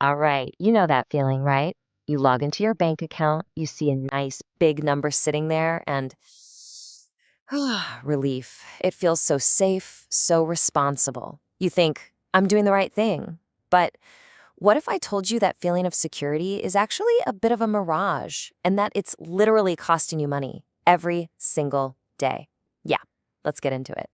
All right, you know that feeling, right? You log into your bank account, you see a nice big number sitting there, and relief. It feels so safe, so responsible. You think, I'm doing the right thing. But what if I told you that feeling of security is actually a bit of a mirage and that it's literally costing you money every single day? Yeah, let's get into it.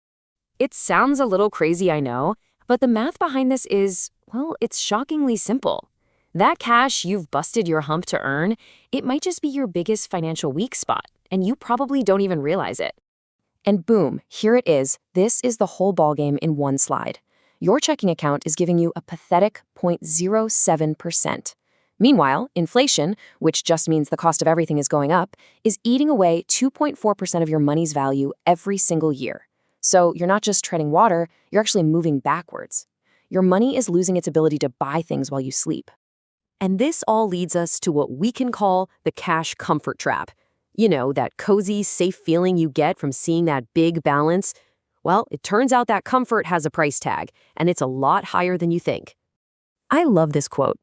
It sounds a little crazy, I know, but the math behind this is, well, it's shockingly simple. That cash you've busted your hump to earn, it might just be your biggest financial weak spot, and you probably don't even realize it. And boom, here it is. This is the whole ballgame in one slide. Your checking account is giving you a pathetic 0.07%. Meanwhile, inflation, which just means the cost of everything is going up, is eating away 2.4% of your money's value every single year. So you're not just treading water, you're actually moving backwards. Your money is losing its ability to buy things while you sleep. And this all leads us to what we can call the cash comfort trap. You know, that cozy, safe feeling you get from seeing that big balance. Well, it turns out that comfort has a price tag, and it's a lot higher than you think. I love this quote.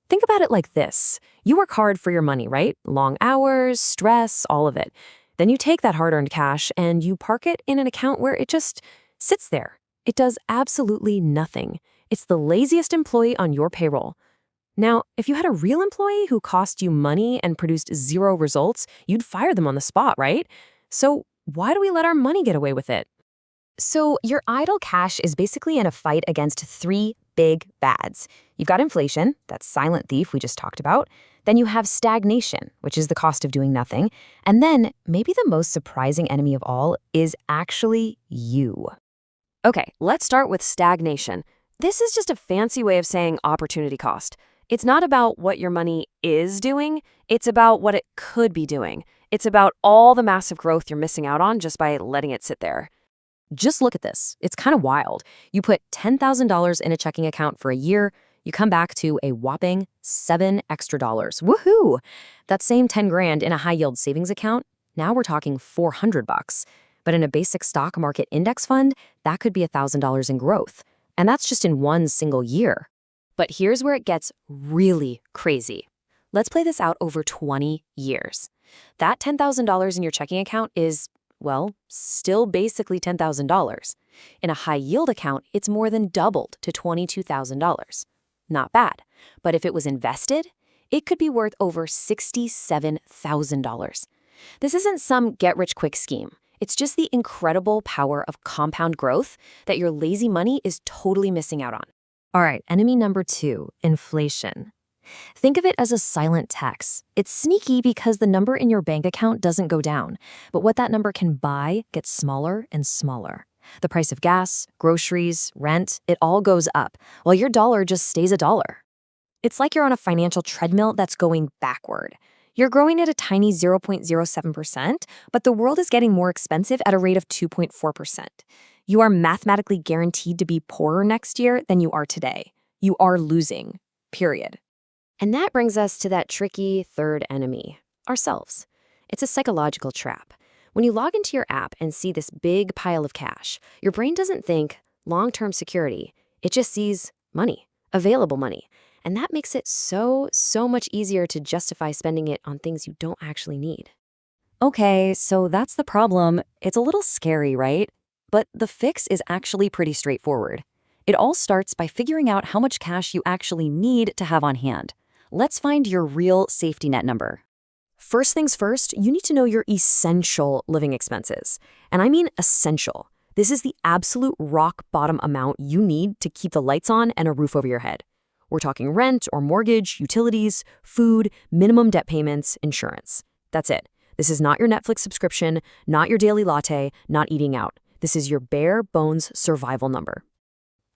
Think about it like this. You work hard for your money, right? Long hours, stress, all of it. Then you take that hard-earned cash and you park it in an account where it just sits there. It does absolutely nothing. It's the laziest employee on your payroll. Now, if you had a real employee who cost you money and produced zero results, you'd fire them on the spot, right? So why do we let our money get away with it? So your idle cash is basically in a fight against three big bads. You've got inflation, that silent thief we just talked about. Then you have stagnation, which is the cost of doing nothing. And then, maybe the most surprising enemy of all is actually you. Okay, let's start with stagnation. This is just a fancy way of saying opportunity cost. It's not about what your money is doing, it's about what it could be doing. It's about all the massive growth you're missing out on just by letting it sit there. Just look at this. It's kind of wild. You put $10,000 in a checking account for a year, you come back to a whopping $7 extra. Woohoo! That same 10 grand in a high-yield savings account, now we're talking 400 bucks. But in a basic stock market index fund, that could be $1,000 in growth. And that's just in one single year. But here's where it gets really crazy. Let's play this out over 20 years. That $10,000 in your checking account is, well, still basically $10,000. In a high-yield account, it's more than doubled to $22,000. Not bad. But if it was invested, it could be worth over $67,000. This isn't some get-rich-quick scheme. It's just the incredible power of compound growth that your lazy money is totally missing out on. All right, enemy number 2, inflation. Think of it as a silent tax. It's sneaky because the number in your bank account doesn't go down, but what that number can buy gets smaller and smaller. The price of gas, groceries, rent, it all goes up, while your dollar just stays a dollar. It's like you're on a financial treadmill that's going backward. You're growing at a tiny 0.07%, but the world is getting more expensive at a rate of 2.4%. You are mathematically guaranteed to be poorer next year than you are today. You are losing, period. And that brings us to that tricky third enemy, ourselves. It's a psychological trap. When you log into your app and see this big pile of cash, your brain doesn't think long-term security. It just sees money, available money. And that makes it so much easier to justify spending it on things you don't actually need. Okay, so that's the problem. It's a little scary, right? But the fix is actually pretty straightforward. It all starts by figuring out how much cash you actually need to have on hand. Let's find your real safety net number. First things first, you need to know your essential living expenses. And I mean essential. This is the absolute rock bottom amount you need to keep the lights on and a roof over your head. We're talking rent or mortgage, utilities, food, minimum debt payments, insurance. That's it. This is not your Netflix subscription, not your daily latte, not eating out. This is your bare bones survival number.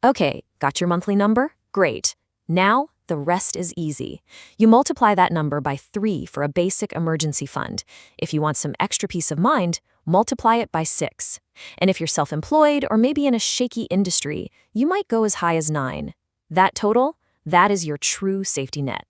Okay, got your monthly number? Great. Now, the rest is easy. You multiply that number by 3 for a basic emergency fund. If you want some extra peace of mind, multiply it by 6. And if you're self-employed or maybe in a shaky industry, you might go as high as 9. That total, that is your true safety net.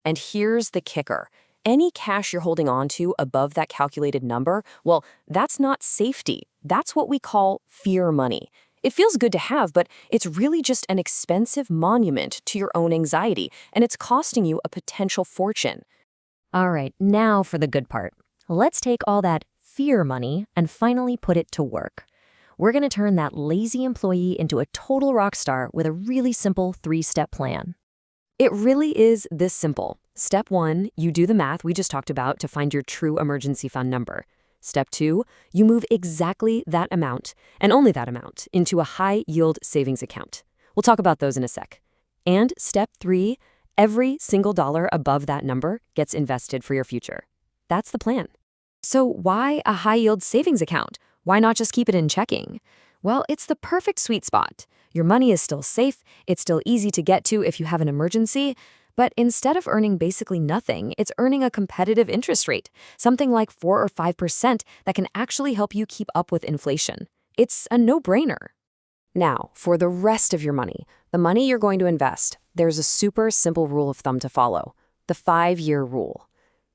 And here's the kicker. Any cash you're holding on to above that calculated number, well, that's not safety. That's what we call fear money. It feels good to have, but it's really just an expensive monument to your own anxiety, and it's costing you a potential fortune. All right, now for the good part. Let's take all that fear money and finally put it to work. We're going to turn that lazy employee into a total rock star with a really simple 3-step plan. It really is this simple. Step 1, you do the math we just talked about to find your true emergency fund number. Step 2, you move exactly that amount, and only that amount, into a high-yield savings account. We'll talk about those in a sec. And step 3, every single dollar above that number gets invested for your future. That's the plan. So why a high-yield savings account? Why not just keep it in checking? Well, it's the perfect sweet spot. Your money is still safe, it's still easy to get to if you have an emergency, but instead of earning basically nothing, it's earning a competitive interest rate, something like 4 or 5% that can actually help you keep up with inflation. It's a no-brainer. Now, for the rest of your money, the money you're going to invest, there's a super simple rule of thumb to follow, the 5-year rule.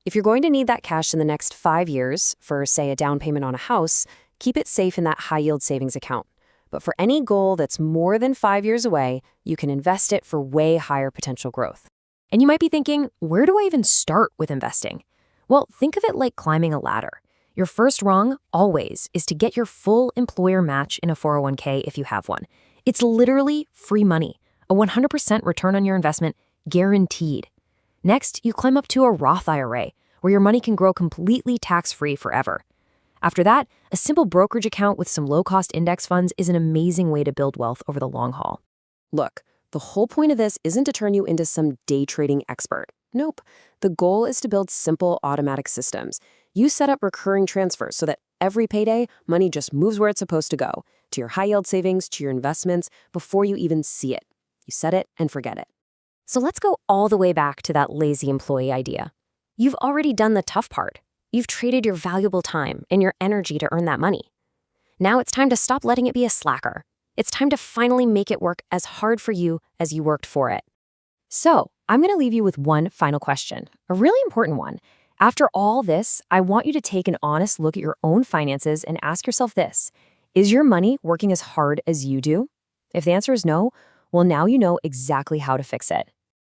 If you're going to need that cash in the next 5 years, for, say, a down payment on a house, keep it safe in that high-yield savings account. But for any goal that's more than 5 years away, you can invest it for way higher potential growth. And you might be thinking, where do I even start with investing? Well, think of it like climbing a ladder. Your first rung, always, is to get your full employer match in a 401k if you have one. It's literally free money, a 100% return on your investment, guaranteed. Next, you climb up to a Roth IRA, where your money can grow completely tax-free forever. After that, a simple brokerage account with some low-cost index funds is an amazing way to build wealth over the long haul. Look, the whole point of this isn't to turn you into some day trading expert. Nope. The goal is to build simple automatic systems. You set up recurring transfers so that every payday, money just moves where it's supposed to go, to your high-yield savings, to your investments, before you even see it. You set it and forget it. So let's go all the way back to that lazy employee idea. You've already done the tough part. You've traded your valuable time and your energy to earn that money. Now it's time to stop letting it be a slacker. It's time to finally make it work as hard for you as you worked for it. So, I'm going to leave you with one final question, a really important one. After all this, I want you to take an honest look at your own finances and ask yourself this: is your money working as hard as you do? If the answer is no, well, now you know exactly how to fix it.